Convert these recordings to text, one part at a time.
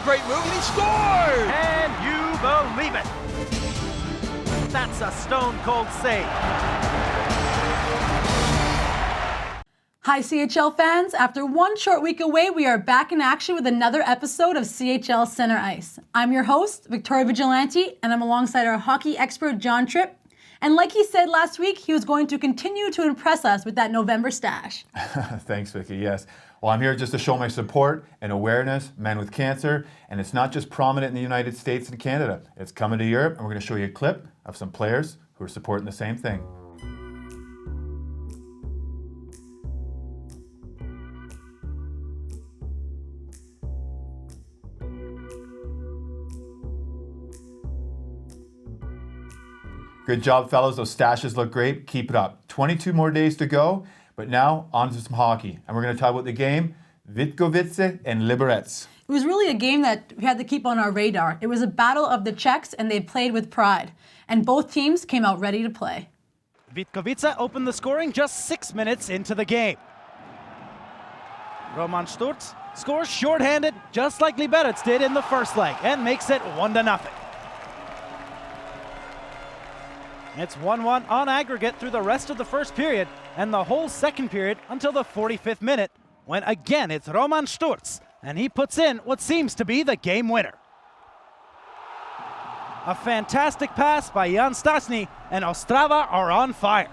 great move, and he scores! And you believe it. That's a stone-cold save. Hi CHL fans, after one short week away, we are back in action with another episode of CHL Centre Ice. I'm your host, Victoria Vigilante, and I'm alongside our hockey expert, John Tripp. And like he said last week, he was going to continue to impress us with that Movember stash. Thanks, Vicky, yes. Well, I'm here just to show my support and awareness, men with cancer, and it's not just prominent in the United States and Canada. It's coming to Europe, and we're going to show you a clip of some players who are supporting the same thing. Good job, fellas. Those stashes look great. Keep it up. 22 more days to go, but now on to some hockey. And we're going to talk about the game, Vitkovice and Liberec. It was really a game that we had to keep on our radar. It was a battle of the Czechs, and they played with pride. And both teams came out ready to play. Vitkovice opened the scoring just 6 minutes into the game. Roman Sturz scores shorthanded, just like Liberec did in the first leg, and makes it 1-0. It's 1-1 on aggregate through the rest of the first period and the whole second period until the 45th minute, when again it's Roman Sturz, and he puts in what seems to be the game winner. A fantastic pass by Jan Stasny, and Ostrava are on fire.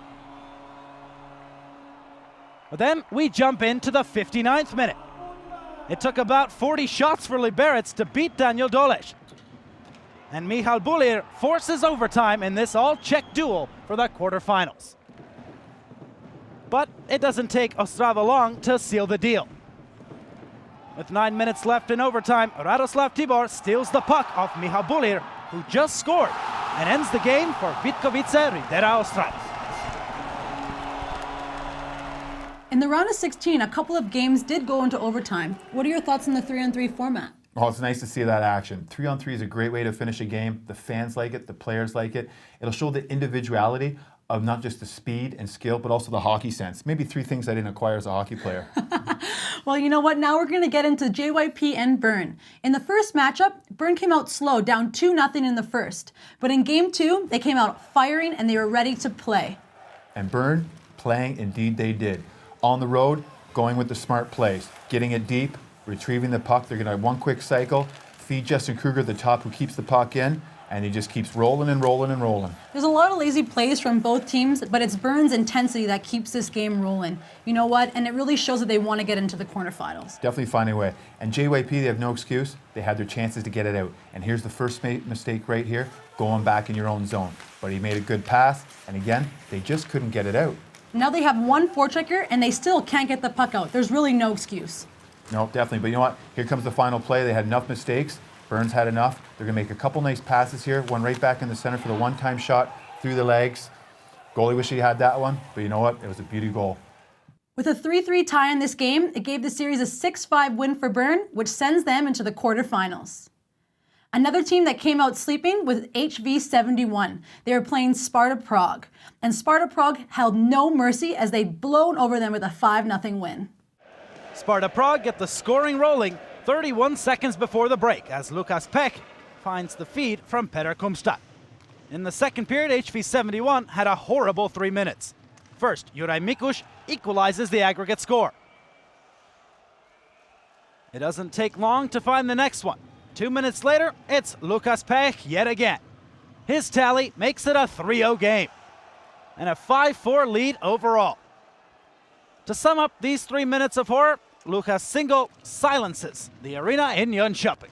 But then we jump into the 59th minute. It took about 40 shots for Liberec to beat Daniel Dolej. And Michal Bulir forces overtime in this all-Czech duel for the quarterfinals. But it doesn't take Ostrava long to seal the deal. With 9 minutes left in overtime, Radoslav Tibor steals the puck off Michal Bulir, who just scored, and ends the game for Vitkovice Ridera Ostrava. In the round of 16, a couple of games did go into overtime. What are your thoughts on the 3-on-3 format? Oh, it's nice to see that action. 3-on-3 is a great way to finish a game. The fans like it, the players like it. It'll show the individuality of not just the speed and skill, but also the hockey sense. Maybe 3 things I didn't acquire as a hockey player. Well, you know what? Now we're going to get into JYP and Bern. In the first matchup, Bern came out slow, down 2-0 in the first. But in game 2, they came out firing and they were ready to play. And Bern, playing, indeed they did. On the road, going with the smart plays, getting it deep, retrieving the puck. They're going to have one quick cycle, feed Justin Kruger at the top, who keeps the puck in, and he just keeps rolling and rolling and rolling. There's a lot of lazy plays from both teams, but it's Bern's intensity that keeps this game rolling. You know what? And it really shows that they want to get into the quarterfinals. Definitely finding a way. And JYP, they have no excuse. They had their chances to get it out. And here's the first mistake right here, going back in your own zone. But he made a good pass, and again, they just couldn't get it out. Now they have one forechecker, and they still can't get the puck out. There's really no excuse. No, definitely. But you know what? Here comes the final play. They had enough mistakes. Burns had enough. They're going to make a couple nice passes here. One right back in the center for the one-time shot through the legs. Goalie wish he had that one, but you know what? It was a beauty goal. With a 3-3 tie in this game, it gave the series a 6-5 win for Bern, which sends them into the quarterfinals. Another team that came out sleeping was HV71. They were playing Sparta Prague. And Sparta Prague held no mercy as they'd blown over them with a 5-0 win. Sparta Prague get the scoring rolling 31 seconds before the break as Lukas Peck finds the feed from Petr Kumstad. In the second period, HV71 had a horrible 3 minutes. First, Juraj Mikuš equalizes the aggregate score. It doesn't take long to find the next one. 2 minutes later, it's Lukas Peck yet again. His tally makes it a 3-0 game and a 5-4 lead overall. To sum up these 3 minutes of horror, Lukas Singo silences the arena in Jönköping.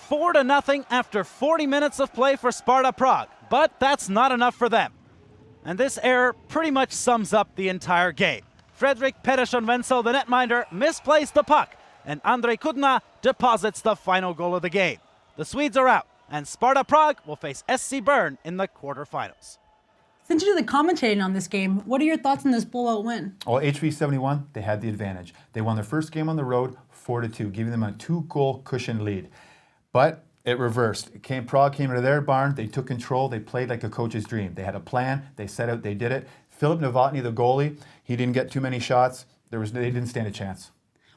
4-0 after 40 minutes of play for Sparta Prague, but that's not enough for them. And this error pretty much sums up the entire game. Fredrik Pedersen-Wenzel, the netminder, misplaced the puck, and Andrej Kudna deposits the final goal of the game. The Swedes are out, and Sparta Prague will face SC Bern in the quarterfinals. Since you did the commentating on this game, what are your thoughts on this blowout win? Well, HV71, they had the advantage. They won their first game on the road 4-2, giving them a 2-goal cushion lead. But it reversed. Prague came into their barn, they took control, they played like a coach's dream. They had a plan, they set out, they did it. Filip Novotny, the goalie, he didn't get too many shots. They didn't stand a chance.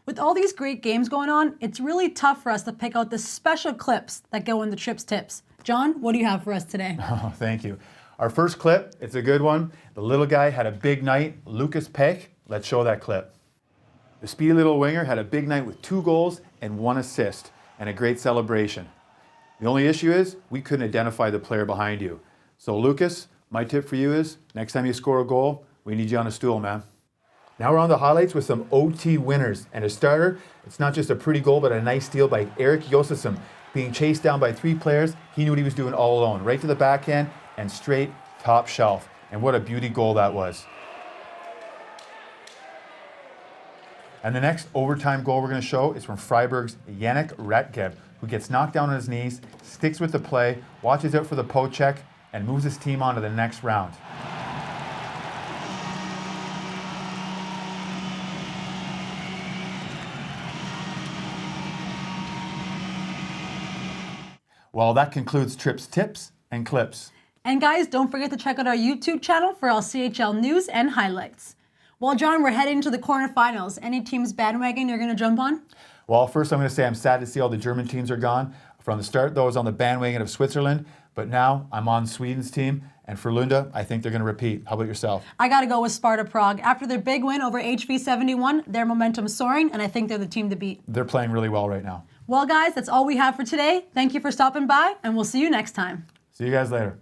With all these great games going on, it's really tough for us to pick out the special clips that go in the Tripp's tips. John, what do you have for us today? Oh, thank you. Our first clip, it's a good one. The little guy had a big night, Lucas Peck. Let's show that clip. The speedy little winger had a big night with 2 goals and 1 assist and a great celebration. The only issue is we couldn't identify the player behind you. So Lucas, my tip for you is next time you score a goal, we need you on a stool, man. Now we're on the highlights with some OT winners. And a starter, it's not just a pretty goal, but a nice steal by Eric Josefsson. Being chased down by 3 players, he knew what he was doing all alone. Right to the backhand and straight top shelf. And what a beauty goal that was. And the next overtime goal we're going to show is from Freiburg's Yannick Ratgeb, who gets knocked down on his knees, sticks with the play, watches out for the poke check, and moves his team on to the next round. Well, that concludes Tripp's tips and clips. And guys, don't forget to check out our YouTube channel for all CHL news and highlights. Well, John, we're heading to the quarterfinals. Any teams bandwagon you're going to jump on? Well, first I'm going to say I'm sad to see all the German teams are gone. From the start, though, I was on the bandwagon of Switzerland, but now I'm on Sweden's team. And for Lunda, I think they're going to repeat. How about yourself? I got to go with Sparta Prague. After their big win over HV 71, their momentum's soaring, and I think they're the team to beat. They're playing really well right now. Well, guys, that's all we have for today. Thank you for stopping by, and we'll see you next time. See you guys later.